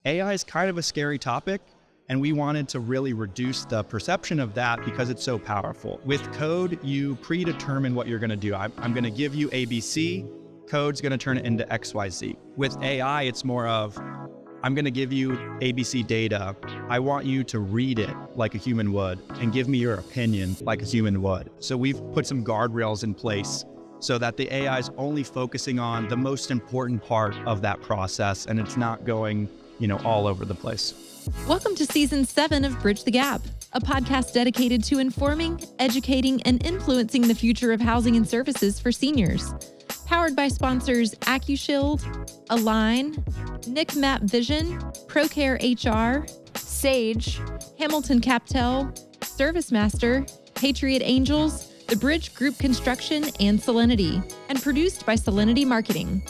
AI is kind of a scary topic, and we wanted to really reduce the perception of that because it's so powerful. With code, you predetermine what you're going to do. I'm going to give you ABC, code's going to turn it into XYZ. With AI, it's more of, I'm going to give you ABC data. I want you to read it like a human would and give me your opinion like a human would. So we've put some guardrails in place so that the AI is only focusing on the most important part of that process, and it's not going, all over the place. Welcome to Season 7 of Bridge the Gap, a podcast dedicated to informing, educating, and influencing the future of housing and services for seniors. Powered by sponsors AccuShield, Align, NIC Map Vision, ProCare HR, Sage, Hamilton Captel, ServiceMaster, Patriot Angels, The Bridge Group Construction, and Solinity, and produced by Solinity Marketing.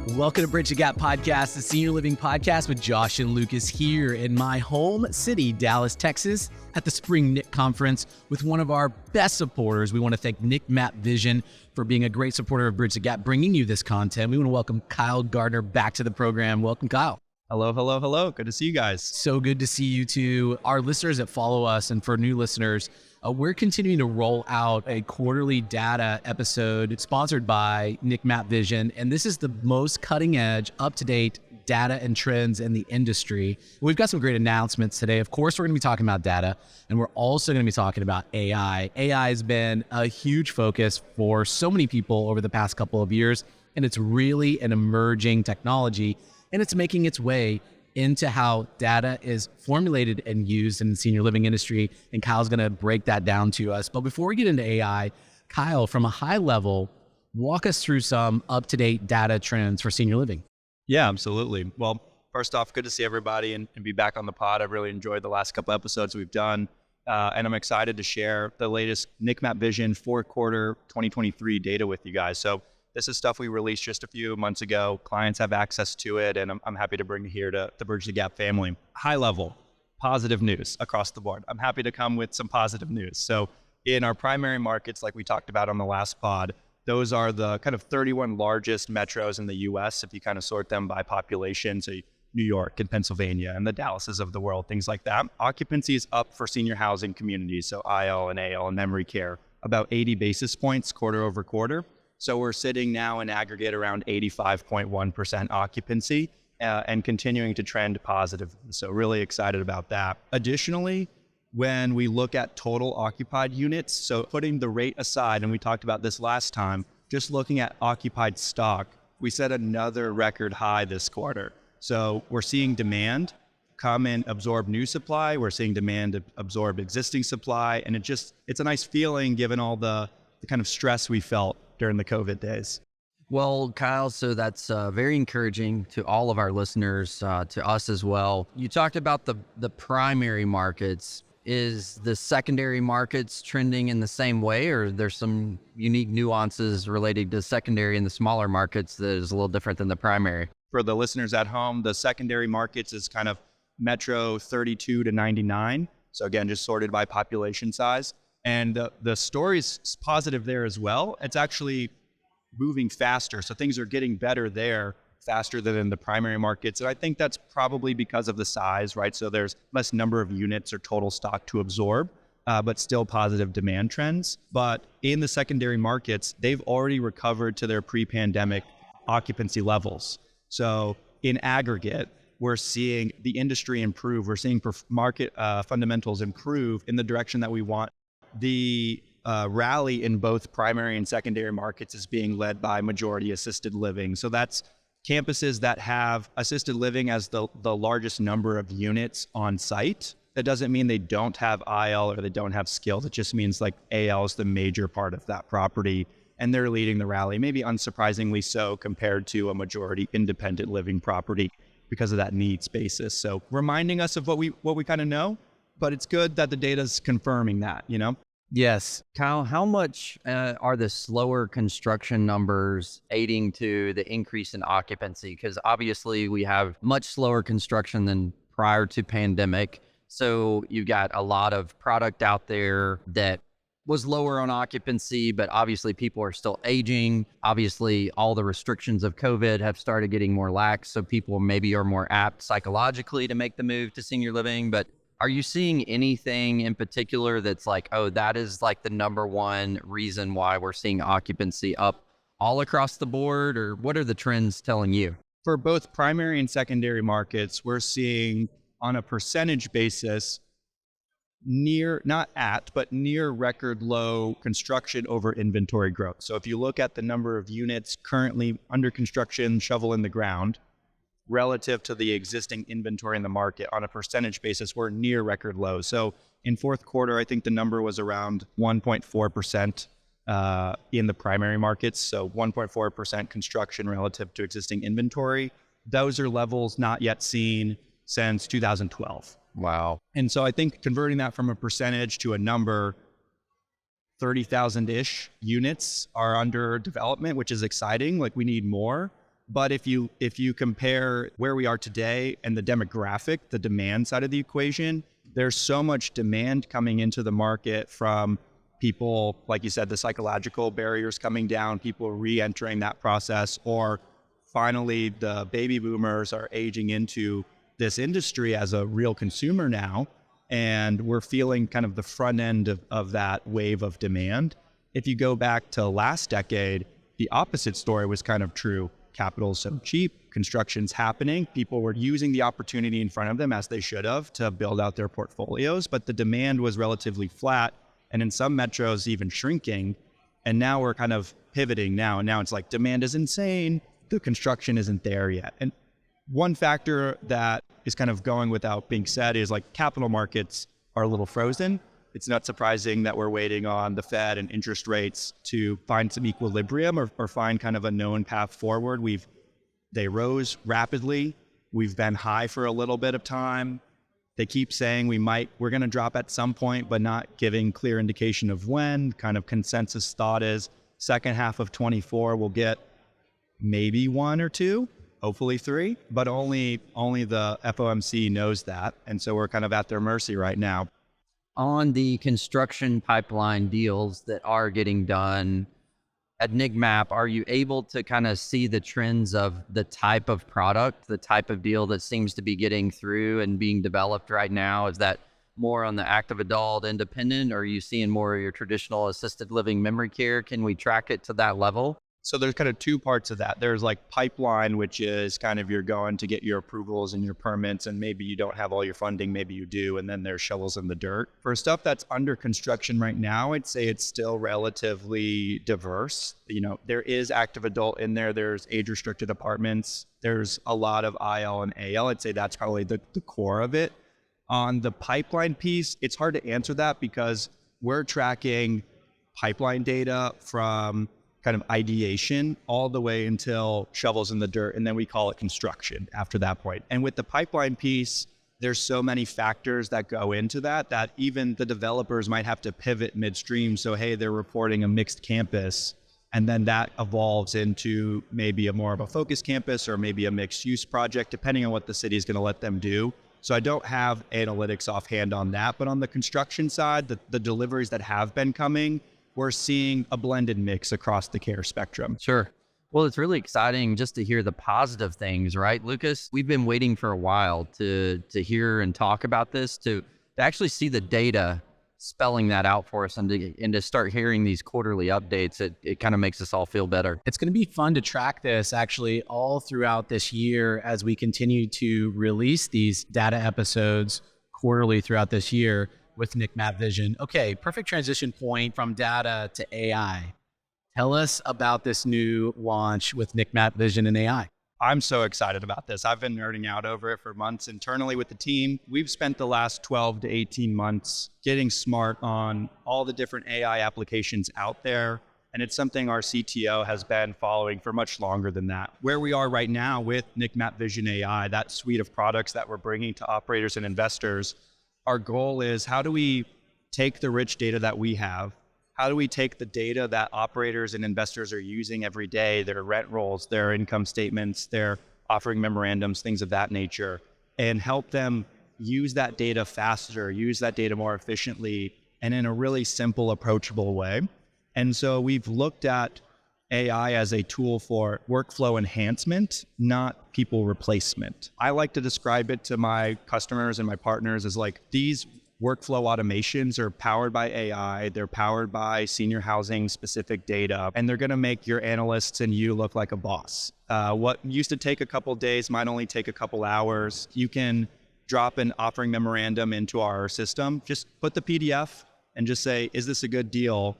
Welcome to Bridge the Gap Podcast, the senior living podcast with Josh and Lucas here in my home city, Dallas, Texas, at the Spring NIC Conference with one of our best supporters. We want to thank NIC Map Vision for being a great supporter of Bridge the Gap, bringing you this content. We want to welcome Kyle Gardner back to the program. Welcome, Kyle. Hello, hello, hello. Good to see you guys. So good to see you too. Our listeners that follow us, and for new listeners, we're continuing to roll out a quarterly data episode sponsored by NIC Map Vision, and this is the most cutting-edge, up-to-date data and trends in the industry. We've got some great announcements today. Of course, we're going to be talking about data, and we're also going to be talking about AI. AI has been a huge focus for so many people over the past couple of years, and it's really an emerging technology, and it's making its way into how data is formulated and used in the senior living industry. And Kyle's going to break that down to us. But before we get into AI, Kyle, from a high level, walk us through some up-to-date data trends for senior living. Yeah, absolutely. Well, first off, good to see everybody and be back on the pod. I've really enjoyed the last couple episodes we've done. And I'm excited to share the latest NIC Map Vision fourth quarter 2023 data with you guys. So this is stuff we released just a few months ago. Clients have access to it, and I'm happy to bring it here to the Bridge the Gap family. High level, positive news across the board. I'm happy to come with some positive news. So in our primary markets, like we talked about on the last pod, those are the kind of 31 largest metros in the US, if you kind of sort them by population, so New York and Pennsylvania and the Dallases of the world, things like that. Occupancy is up for senior housing communities, so IL and AL and memory care, about 80 basis points quarter over quarter. So we're sitting now in aggregate around 85.1% occupancy and continuing to trend positive. So really excited about that. Additionally, when we look at total occupied units, so putting the rate aside, and we talked about this last time, just looking at occupied stock, we set another record high this quarter. So we're seeing demand come and absorb new supply. We're seeing demand absorb existing supply. And it's a nice feeling given all the kind of stress we felt during the COVID days. Well, Kyle, so that's very encouraging to all of our listeners, to us as well. You talked about the primary markets. Is the secondary markets trending in the same way, or there's some unique nuances related to secondary and the smaller markets that is a little different than the primary? For the listeners at home, the secondary markets is kind of metro 32 to 99. So again, just sorted by population size. And the story's positive there as well. It's actually moving faster. So things are getting better there faster than in the primary markets. And I think that's probably because of the size, right? So there's less number of units or total stock to absorb, but still positive demand trends. But in the secondary markets, they've already recovered to their pre-pandemic occupancy levels. So in aggregate, we're seeing the industry improve. We're seeing market fundamentals improve in the direction that we want. The rally in both primary and secondary markets is being led by majority assisted living. So that's campuses that have assisted living as the largest number of units on site. That doesn't mean they don't have IL or they don't have skilled. It just means like AL is the major part of that property, and they're leading the rally, maybe unsurprisingly so compared to a majority independent living property because of that needs basis. So reminding us of what we kind of know, but it's good that the data's confirming that, Yes. Kyle, how much are the slower construction numbers aiding to the increase in occupancy? Because obviously we have much slower construction than prior to pandemic. So you've got a lot of product out there that was lower on occupancy, but obviously people are still aging. Obviously, all the restrictions of COVID have started getting more lax, so people maybe are more apt psychologically to make the move to senior living. But are you seeing anything in particular that's like, oh, that is like the number one reason why we're seeing occupancy up all across the board? Or what are the trends telling you? For both primary and secondary markets, we're seeing on a percentage basis, not at, but near record low construction over inventory growth. So if you look at the number of units currently under construction, shovel in the ground, relative to the existing inventory in the market on a percentage basis, we're near record lows. So in fourth quarter, I think the number was around 1.4% in the primary markets. So 1.4% construction relative to existing inventory. Those are levels not yet seen since 2012. Wow. And so I think converting that from a percentage to a number, 30,000-ish units are under development, which is exciting. Like, we need more. But if you compare where we are today and the demographic, the demand side of the equation, there's so much demand coming into the market from people, like you said, the psychological barriers coming down, people re-entering that process, or finally the baby boomers are aging into this industry as a real consumer now, and we're feeling kind of the front end of that wave of demand. If you go back to last decade, the opposite story was kind of true. Capital's so cheap, construction's happening, people were using the opportunity in front of them, as they should have, to build out their portfolios, but the demand was relatively flat, and in some metros even shrinking. And now we're kind of pivoting now, and now it's like demand is insane, the construction isn't there yet. And one factor that is kind of going without being said is like capital markets are a little frozen. It's not surprising that we're waiting on the Fed and interest rates to find some equilibrium or find kind of a known path forward. They rose rapidly. We've been high for a little bit of time. They keep saying we're going to drop at some point, but not giving clear indication of when. Kind of consensus thought is second half of 24, we'll get maybe one or two. Hopefully three, but only the FOMC knows that. And so we're kind of at their mercy right now. On the construction pipeline deals that are getting done at NIC Map, are you able to kind of see the trends of the type of product, the type of deal that seems to be getting through and being developed right now? Is that more on the active adult independent, or are you seeing more of your traditional assisted living memory care? Can we track it to that level? So there's kind of two parts of that. There's like pipeline, which is kind of you're going to get your approvals and your permits, and maybe you don't have all your funding, maybe you do, and then there's shovels in the dirt. For stuff that's under construction right now, I'd say it's still relatively diverse. You know, there is active adult in there, there's age-restricted apartments, there's a lot of IL and AL. I'd say that's probably the core of it. On the pipeline piece, it's hard to answer that because we're tracking pipeline data from kind of ideation all the way until shovels in the dirt, and then we call it construction after that point. And with the pipeline piece, there's so many factors that go into that even the developers might have to pivot midstream. So, hey, they're reporting a mixed campus, and then that evolves into maybe more of a focus campus or maybe a mixed use project, depending on what the city is going to let them do. So I don't have analytics offhand on that, but on the construction side, the deliveries that have been coming, we're seeing a blended mix across the care spectrum. Sure. Well, it's really exciting just to hear the positive things, right, Lucas? We've been waiting for a while to hear and talk about this, to actually see the data spelling that out for us, and to start hearing these quarterly updates. It kind of makes us all feel better. It's going to be fun to track this actually all throughout this year as we continue to release these data episodes quarterly throughout this year with NIC Map Vision. Okay, perfect transition point from data to AI. Tell us about this new launch with NIC Map Vision and AI. I'm so excited about this. I've been nerding out over it for months internally with the team. We've spent the last 12 to 18 months getting smart on all the different AI applications out there. And it's something our CTO has been following for much longer than that. Where we are right now with NIC Map Vision AI, that suite of products that we're bringing to operators and investors, our goal is, how do we take the rich data that we have? How do we take the data that operators and investors are using every day, their rent rolls, their income statements, their offering memorandums, things of that nature, and help them use that data faster, use that data more efficiently, and in a really simple, approachable way. And so we've looked at AI as a tool for workflow enhancement, not people replacement. I like to describe it to my customers and my partners as like these workflow automations are powered by AI, they're powered by senior housing specific data, and they're gonna make your analysts and you look like a boss. What used to take a couple days might only take a couple hours. You can drop an offering memorandum into our system, just put the PDF and just say, is this a good deal?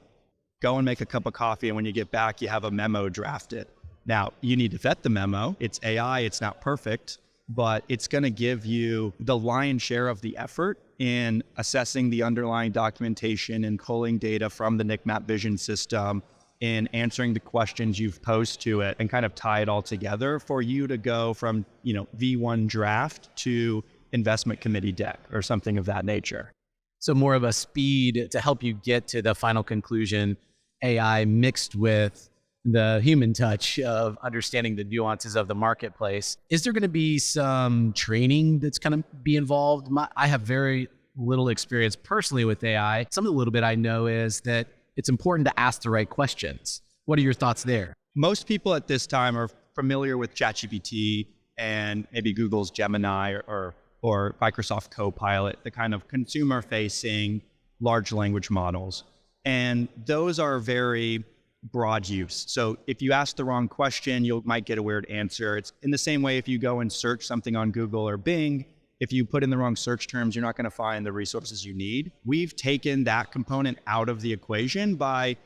Go and make a cup of coffee, and when you get back, you have a memo drafted. Now, you need to vet the memo. It's AI, it's not perfect, but it's gonna give you the lion's share of the effort in assessing the underlying documentation and pulling data from the NIC Map Vision system, in answering the questions you've posed to it, and kind of tie it all together for you to go from, V1 draft to investment committee deck or something of that nature. So more of a speed to help you get to the final conclusion, AI mixed with the human touch of understanding the nuances of the marketplace. Is there going to be some training that's going to be involved? I have very little experience personally with AI. Some of the little bit I know is that it's important to ask the right questions. What are your thoughts there? Most people at this time are familiar with ChatGPT and maybe Google's Gemini or Microsoft Copilot, the kind of consumer-facing large language models. And those are very broad use. So if you ask the wrong question, you might get a weird answer. It's in the same way if you go and search something on Google or Bing, if you put in the wrong search terms, you're not going to find the resources you need. We've taken that component out of the equation by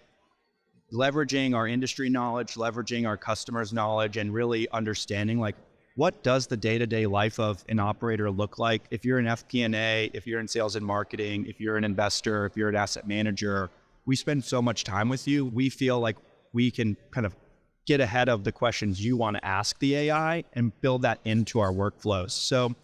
leveraging our industry knowledge, leveraging our customers' knowledge, and really understanding like, what does the day-to-day life of an operator look like? If you're an FP&A, if you're in sales and marketing, if you're an investor, if you're an asset manager, we spend so much time with you. We feel like we can kind of get ahead of the questions you want to ask the AI and build that into our workflows. So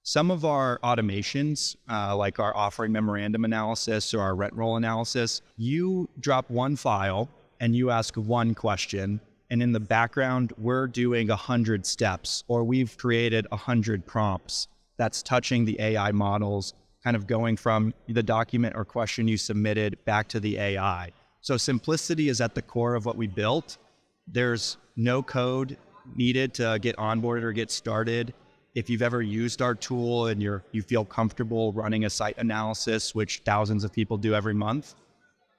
some of our automations, like our offering memorandum analysis or our rent roll analysis, you drop one file and you ask one question, and in the background, we're doing 100 steps, or we've created 100 prompts that's touching the AI models, kind of going from the document or question you submitted back to the AI. So simplicity is at the core of what we built. There's no code needed to get onboarded or get started. If you've ever used our tool and you feel comfortable running a site analysis, which thousands of people do every month,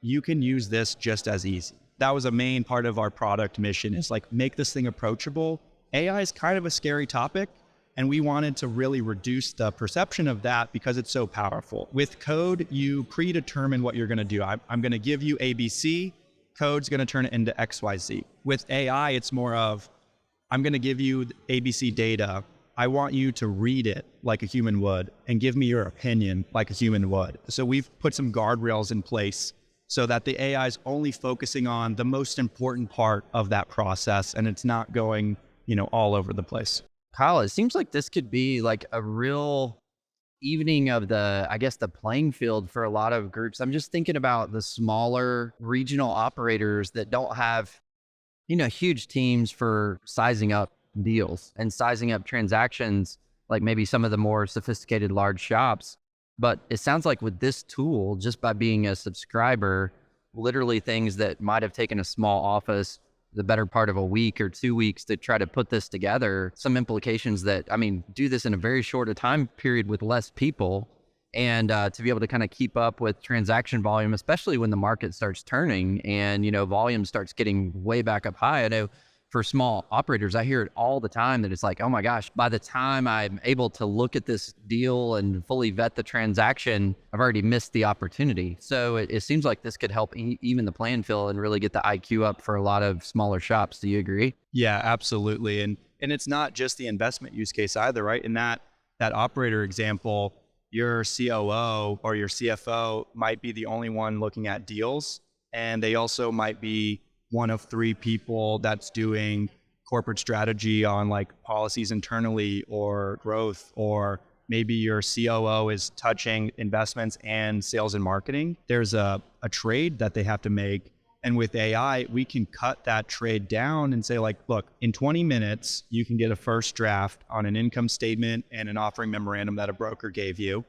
you can use this just as easy. That was a main part of our product mission, is like make this thing approachable. AI is kind of a scary topic, and we wanted to really reduce the perception of that because it's so powerful. With code, you predetermine what you're going to do. I'm going to give you ABC, code's going to turn it into XYZ. With AI, it's more of, I'm going to give you ABC data. I want you to read it like a human would and give me your opinion like a human would. So we've put some guardrails in place so that the AI is only focusing on the most important part of that process, and it's not going, all over the place. Kyle, it seems like this could be like a real evening of the playing field for a lot of groups. I'm just thinking about the smaller regional operators that don't have, huge teams for sizing up deals and sizing up transactions, like maybe some of the more sophisticated large shops. But it sounds like with this tool, just by being a subscriber, literally things that might have taken a small office the better part of a week or 2 weeks to try to put this together, some implications that, do this in a very short a time period with less people, and to be able to kind of keep up with transaction volume, especially when the market starts turning and, volume starts getting way back up high. I know for small operators, I hear it all the time that it's like, oh my gosh, by the time I'm able to look at this deal and fully vet the transaction, I've already missed the opportunity. So it seems like this could help even the playing field and really get the IQ up for a lot of smaller shops. Do you agree? Yeah, absolutely. And it's not just the investment use case either, right? In that operator example, your COO or your CFO might be the only one looking at deals, and they also might be one of 3 people that's doing corporate strategy on like policies internally or growth, or maybe your COO is touching investments and sales and marketing. There's a trade that they have to make. And with AI, we can cut that trade down and say like, look, in 20 minutes, you can get a first draft on an income statement and an offering memorandum that a broker gave you.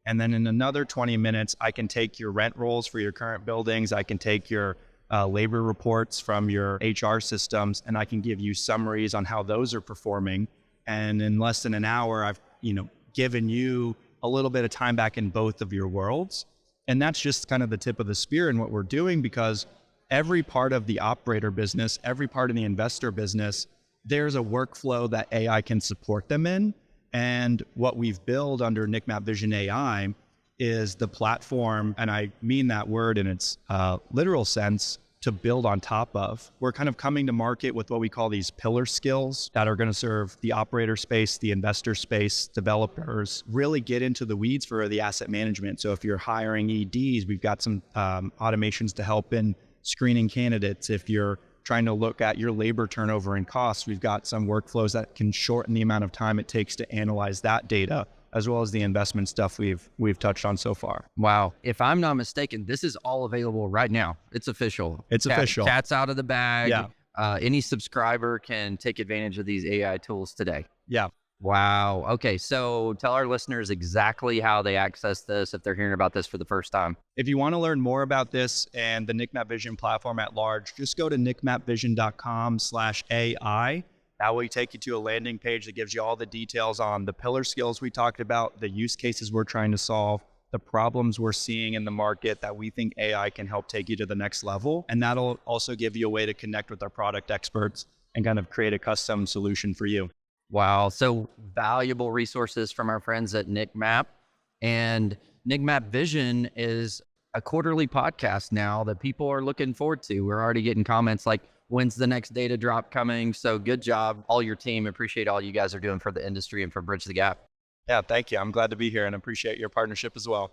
And then in another 20 minutes, I can take your rent rolls for your current buildings. I can take your labor reports from your HR systems, and I can give you summaries on how those are performing. And in less than an hour, I've given you a little bit of time back in both of your worlds. And that's just kind of the tip of the spear in what we're doing, because every part of the operator business, every part of the investor business, there's a workflow that AI can support them in. And what we've built under NIC Map Vision AI is the platform, and I mean that word in its literal sense, to build on top of. We're kind of coming to market with what we call these pillar skills that are going to serve the operator space, the investor space, developers, really get into the weeds for the asset management. So if you're hiring EDs, we've got some automations to help in screening candidates. If you're trying to look at your labor turnover and costs, we've got some workflows that can shorten the amount of time it takes to analyze that data, as well as the investment stuff we've touched on so far. Wow. If I'm not mistaken, this is all available right now. It's official. It's official. Cat's out of the bag. Yeah. Any subscriber can take advantage of these AI tools today. Yeah. Wow. Okay. So tell our listeners exactly how they access this if they're hearing about this for the first time. If you want to learn more about this and the NIC Map Vision platform at large, just go to nicmapvision.com/AI. That will take you to a landing page that gives you all the details on the pillar skills we talked about, the use cases we're trying to solve, the problems we're seeing in the market that we think AI can help take you to the next level. And that'll also give you a way to connect with our product experts and kind of create a custom solution for you. Wow. So valuable resources from our friends at NIC Map. And NIC Map Vision is a quarterly podcast now that people are looking forward to. We're already getting comments like, when's the next data drop coming? So good job, all your team. Appreciate all you guys are doing for the industry and for Bridge the Gap. Yeah, thank you. I'm glad to be here and appreciate your partnership as well.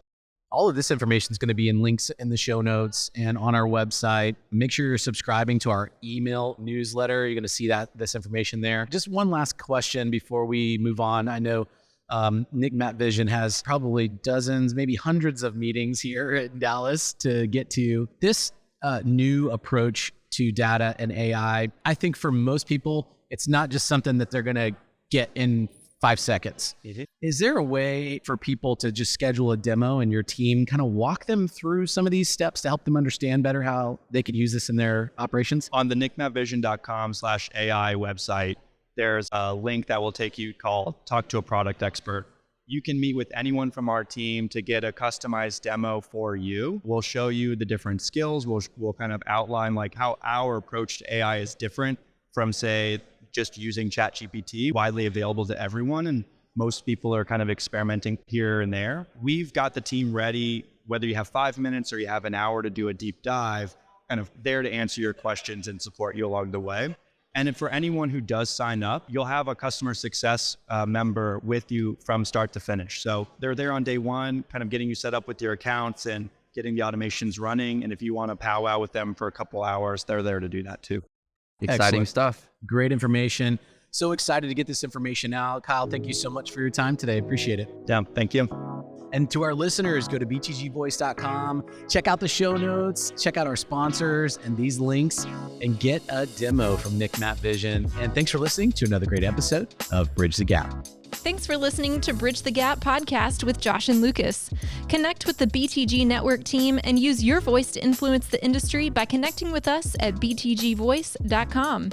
All of this information is going to be in links in the show notes and on our website. Make sure you're subscribing to our email newsletter. You're going to see this information there. Just one last question before we move on. I know NIC Map Vision has probably dozens, maybe hundreds of meetings here in Dallas to get to. This new approach to data and AI, I think for most people, it's not just something that they're going to get in 5 seconds. Mm-hmm. Is there a way for people to just schedule a demo and your team kind of walk them through some of these steps to help them understand better how they could use this in their operations? On the nicmapvision.com/AI website, there's a link that will take you called Talk to a Product Expert. You can meet with anyone from our team to get a customized demo for you. We'll show you the different skills. We'll kind of outline like how our approach to AI is different from, say, just using ChatGPT, widely available to everyone. And most people are kind of experimenting here and there. We've got the team ready, whether you have 5 minutes or you have an hour to do a deep dive, kind of there to answer your questions and support you along the way. And for anyone who does sign up, you'll have a customer success member with you from start to finish. So they're there on day one, kind of getting you set up with your accounts and getting the automations running. And if you want to powwow with them for a couple hours, they're there to do that too. Exciting Excellent stuff. Great information. So excited to get this information out. Kyle, thank you so much for your time today. Appreciate it. Yeah, thank you. And to our listeners, go to btgvoice.com, check out the show notes, check out our sponsors and these links, and get a demo from NIC Map Vision. And thanks for listening to another great episode of Bridge the Gap. Thanks for listening to Bridge the Gap podcast with Josh and Lucas. Connect with the BTG Network team and use your voice to influence the industry by connecting with us at btgvoice.com.